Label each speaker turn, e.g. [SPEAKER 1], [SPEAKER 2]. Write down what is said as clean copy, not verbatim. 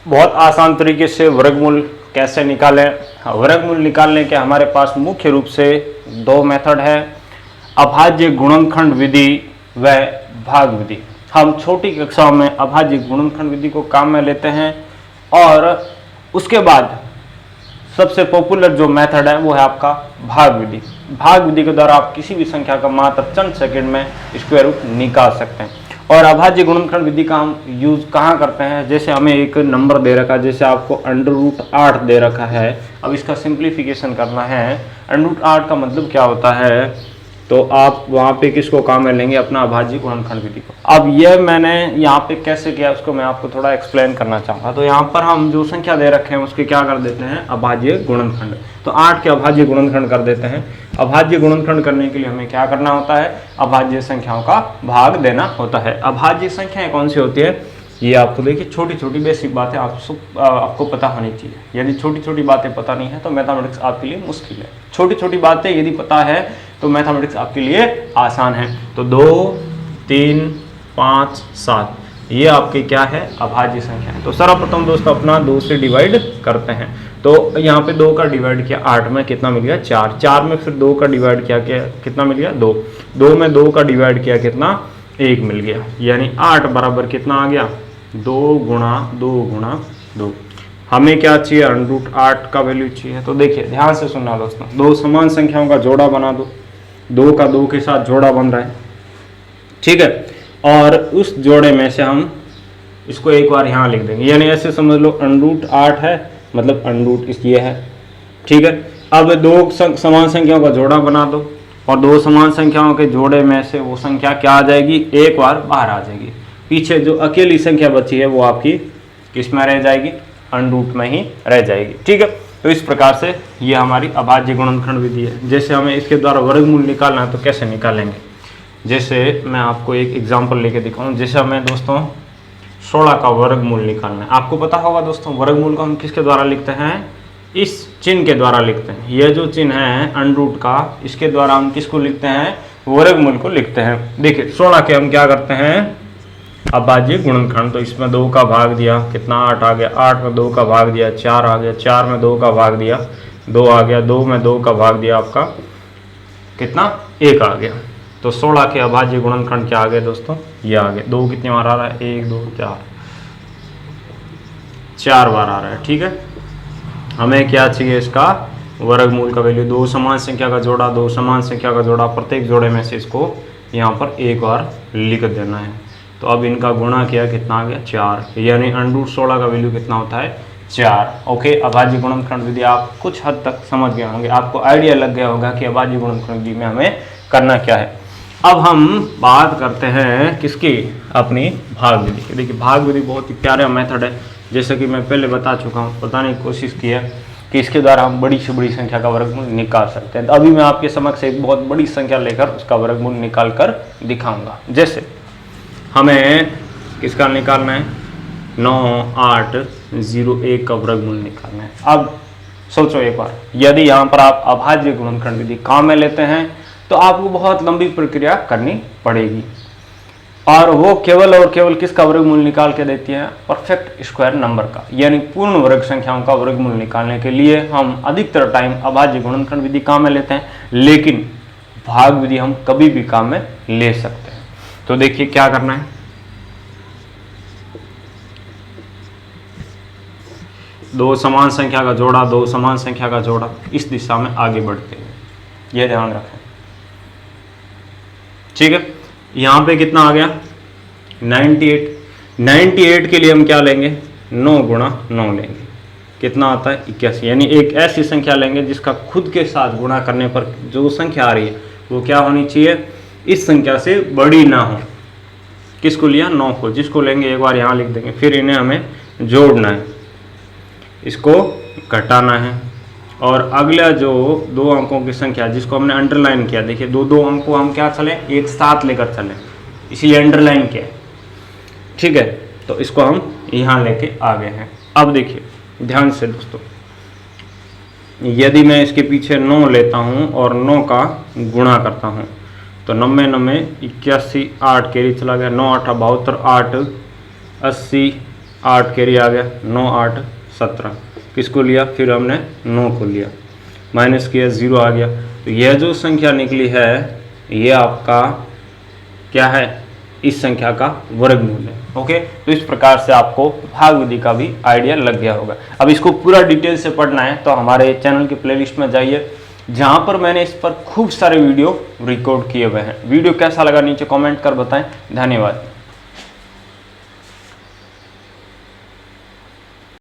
[SPEAKER 1] बहुत आसान तरीके से वर्गमूल कैसे निकालें। वर्गमूल निकालने के हमारे पास मुख्य रूप से दो मेथड है, अभाज्य गुणनखंड विधि व भाग विधि। हम छोटी कक्षाओं में अभाज्य गुणनखंड विधि को काम में लेते हैं और उसके बाद सबसे पॉपुलर जो मेथड है वो है आपका भाग विधि। भाग विधि के द्वारा आप किसी भी संख्या का मात्र चंद सेकंड में स्क्वायर रूट निकाल सकते हैं। और अभाज्य गुणनखंड विधि का हम यूज कहाँ करते हैं, जैसे हमें एक नंबर दे रखा है, जैसे आपको √8 दे रखा है। अब इसका सिंप्लीफिकेशन करना है। √8 का मतलब क्या होता है, तो आप वहाँ पे किसको काम में लेंगे, अपना अभाज्य गुणनखंड विधि को। अब यह मैंने यहाँ पे कैसे किया उसको मैं आपको थोड़ा एक्सप्लेन करना चाहूँगा। तो यहाँ पर हम जो संख्या दे रखे हैं उसके क्या कर देते हैं, अभाज्य गुणनखंड। तो 8 के अभाज्य गुणनखंड कर देते हैं। अभाज्य गुणनखंड करने के लिए हमें क्या करना होता है, अभाज्य संख्याओं का भाग देना होता है। अभाज्य संख्याएं कौन सी होती है, ये आपको देखिए छोटी छोटी बेसिक बातें आपको पता होनी चाहिए। यदि छोटी छोटी बातें पता नहीं है तो मैथमेटिक्स आपके लिए मुश्किल है। छोटी छोटी बातें यदि पता है तो मैथमेटिक्स आपके लिए आसान है। तो 2, 3, 5, 7 ये आपके क्या है, अभाज्य संख्या है। तो सर्वप्रथम दोस्तों अपना 2 से डिवाइड करते हैं। तो यहाँ पे 2 का डिवाइड किया 8 में कितना मिल गया, 4। 4 में फिर 2 का डिवाइड किया कितना मिल गया, 2। 2 में 2 का डिवाइड किया कितना, 1 मिल गया। यानी 8 बराबर कितना आ गया, 2 गुणा 2 गुणा 2। हमें क्या चाहिए, √8 का वैल्यू चाहिए। तो देखिए ध्यान से सुनना दोस्तों, दो समान संख्याओं का जोड़ा बना दो। 2 का 2 के साथ जोड़ा बन रहा है, ठीक है। और उस जोड़े में से हम इसको एक बार यहाँ लिख देंगे, यानी ऐसे समझ लो √8 है, मतलब √, ये है, ठीक है। अब 2 समान संख्याओं का जोड़ा बना दो और 2 समान संख्याओं के जोड़े में से वो संख्या क्या आ जाएगी, एक बार बाहर आ जाएगी। पीछे जो अकेली संख्या बची है वो आपकी किस में रह जाएगी, √, में ही रह जाएगी, ठीक है। तो इस प्रकार से ये हमारी अभाज्य गुणनखंड विधि है। जैसे हमें इसके द्वारा वर्गमूल निकालना है तो कैसे निकालेंगे, जैसे मैं आपको एक एग्जांपल लेके दिखाऊं। जैसे हमें दोस्तों 16 का वर्गमूल निकालना है। आपको पता होगा दोस्तों वर्गमूल को हम किसके द्वारा लिखते हैं, इस चिन्ह के द्वारा लिखते हैं। यह जो चिन्ह है √, का, इसके द्वारा हम किसको लिखते हैं, वर्गमूल को लिखते हैं। देखिए 16 के हम क्या करते हैं, अभाज्य गुणनखंड। तो इसमें 2 का भाग दिया कितना, 8 आ गया। 8 में 2 का भाग दिया 4 आ गया। 4 में 2 का भाग दिया 2 आ गया। 2 में 2 का भाग दिया आपका कितना, 1 आ गया। तो 16 के अभाज्य गुणनखंड क्या आ गए दोस्तों, ये आ गए। 2 कितनी बार आ रहा है, 1, 2, 4 बार आ रहा है, ठीक है। हमें क्या चाहिए, इसका वर्गमूल का वैल्यू। 2 समान संख्या का जोड़ा, 2 समान संख्या का जोड़ा, प्रत्येक जोड़े में से इसको यहाँ पर एक बार लिख देना है। तो अब इनका गुणा किया कितना आ गया, 4। यानी √16 का वैल्यू कितना होता है, 4। ओके, अभाज्य गुणनखंड विधि आप कुछ हद तक समझ गए होंगे, आपको आइडिया लग गया होगा कि अभाज्य गुणनखंड विधि में हमें करना क्या है। अब हम बात करते हैं किसकी, अपनी भाग विधि की। देखिए भाग विधि बहुत ही प्यारा मेथड है, जैसे कि मैं पहले बता चुका हूँ, बताने की कोशिश की है कि इसके द्वारा हम बड़ी से बड़ी संख्या का वर्गमूल निकाल सकते हैं। तो अभी मैं आपके समक्ष एक बहुत बड़ी संख्या लेकर उसका वर्गमूल निकाल कर दिखाऊंगा। जैसे हमें किसका निकालना है, 9801 का वर्गमूल निकालना है। अब सोचो एक बार, यदि यहाँ पर आप अभाज्य गुणनखंड विधि काम में लेते हैं तो आपको बहुत लंबी प्रक्रिया करनी पड़ेगी, और वो केवल और केवल किसका वर्गमूल निकाल के देती है, परफेक्ट स्क्वायर नंबर का। यानी पूर्ण वर्ग संख्याओं का वर्गमूल निकालने के लिए हम अधिकतर टाइम अभाज्य गुणनखंड विधि काम में लेते हैं, लेकिन भाग विधि हम कभी भी काम में ले सकते हैं। तो देखिए क्या करना है, 2 समान संख्या का जोड़ा, 2 समान संख्या का जोड़ा, इस दिशा में आगे बढ़ते हैं, यह ध्यान रखें, ठीक है। यहां पे कितना आ गया, 98। 98 के लिए हम क्या लेंगे, 9 गुणा 9 लेंगे, कितना आता है, 81। यानी एक ऐसी संख्या लेंगे जिसका खुद के साथ गुणा करने पर जो संख्या आ रही है वो क्या होनी चाहिए, इस संख्या से बड़ी ना हो। किसको लिया, 9 को, जिसको लेंगे एक बार यहाँ लिख देंगे। फिर इन्हें हमें जोड़ना है, इसको घटाना है, और अगला जो 2 अंकों की संख्या जिसको हमने अंडरलाइन किया, देखिए 2 अंकों हम क्या चले, एक साथ लेकर चले, इसीलिए अंडरलाइन किया, ठीक है। तो इसको हम यहाँ लेके आ गए हैं। अब देखिए ध्यान से दोस्तों, यदि मैं इसके पीछे 9 लेता हूँ और 9 का गुणा करता हूँ तो 9 9 81, 8 कैरी चला गया, 9 8 72, 8 80, 8 कैरी आ गया, 9 8 17, किसको लिया, फिर हमने 9 को लिया, माइनस किया 0 आ गया। तो यह जो संख्या निकली है ये आपका क्या है, इस संख्या का वर्गमूल है। ओके, तो इस प्रकार से आपको भाग विधि का भी आइडिया लग गया होगा। अब इसको पूरा डिटेल से पढ़ना है तो हमारे चैनल की प्लेलिस्ट में जाइए, जहां पर मैंने इस पर खूब सारे वीडियो रिकॉर्ड किए हुए हैं। वीडियो कैसा लगा नीचे कमेंट कर बताएं। धन्यवाद।